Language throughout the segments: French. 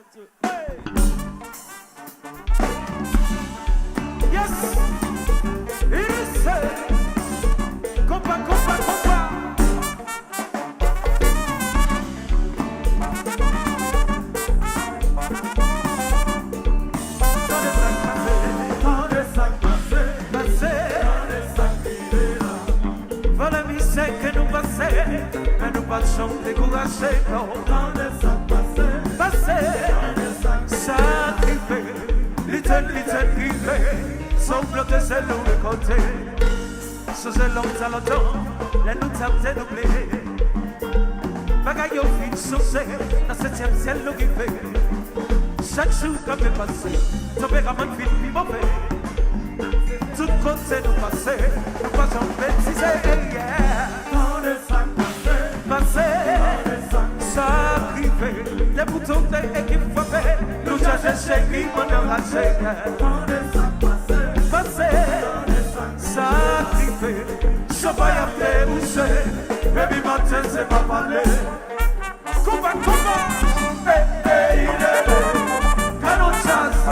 2. Hey. Yes. It's compa, compa, compa. Que nous passons, mais nous passons découragés. Dans les sacs passés, sacrifiés, little privé, semble que c'est nous de côté. Sous un long talent, les nous tapent dédoublés. Bagaille au fin saucé, dans ce septième ciel nous qui fait. Chaque jour comme est passé, tempérament vite puis mauvais. Tout côté nous passer, nous passons bêtiser. Dans les sacs passés, sacrifiés, les boutons d'équipe frappés, nous cherchons chez qui on a raché. Dans les sacs passés, sacrifiés, champagne à déboucher, baby matin c'est pas parler. Combat, combat, il est canon chasse.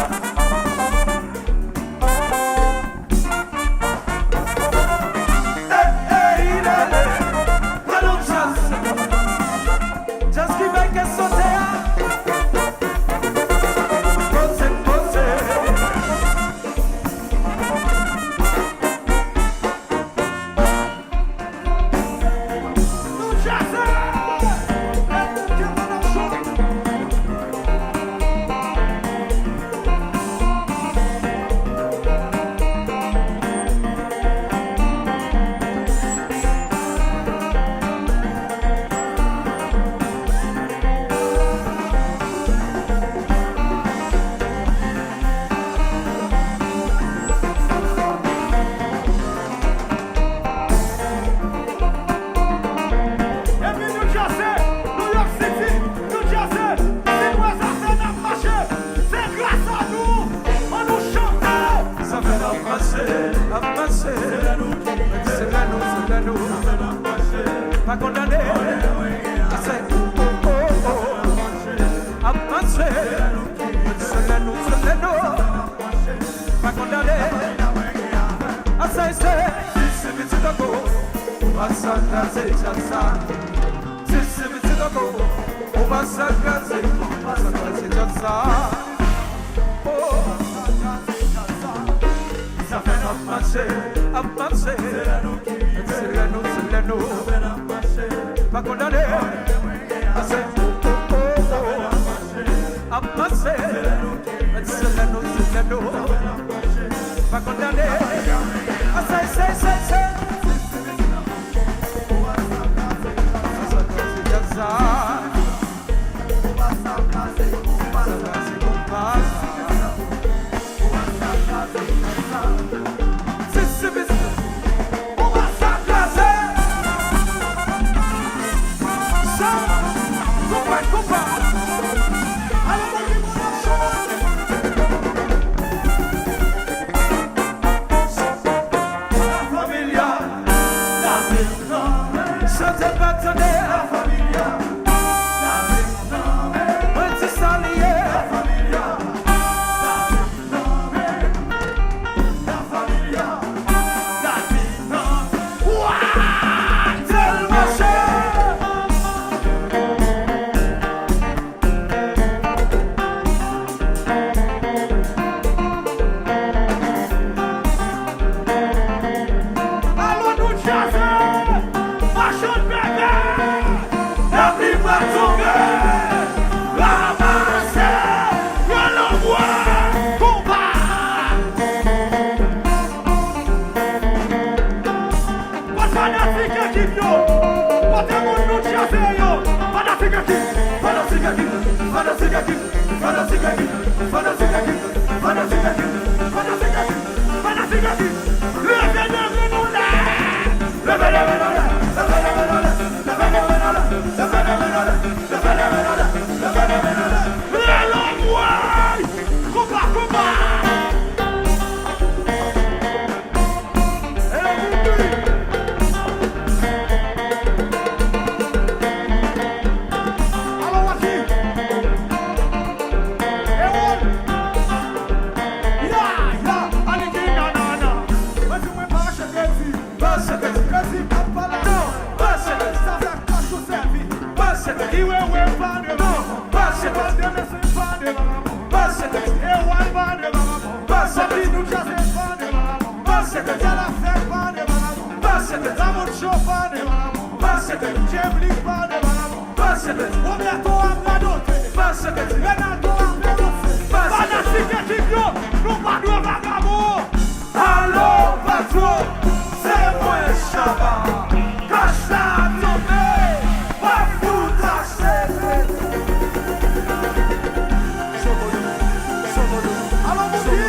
Pas condamné, c'est avancé, c'est nous, pas condamné, c'est petit dogo, on va s'agraser, c'est petit dogo, on va s'agraser, ça fait notre marché, avancer, c'est nous, pas condamné, c'est avancer, c'est nous, pas condamné, c'est Basket, la sepane, maman. Basket, la mochopane, maman. Basket, jemli pane, maman. Basket, Roberto Abradote. Basket, Renato Abradote. Basket, significio, non vado a vagabond. Allô, patron, c'est moi, Chaba. Cache la tombée, pas foutre à serrer. Allô, mon Dieu.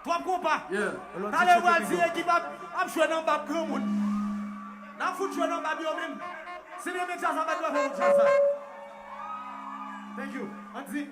Toi compas. Yeah. Allez voir si équipe a joué dans bab grand monde. N'a fout jouer dans bab yo même. C'est les médias ça va doit faire ça. Thank you. Anzi.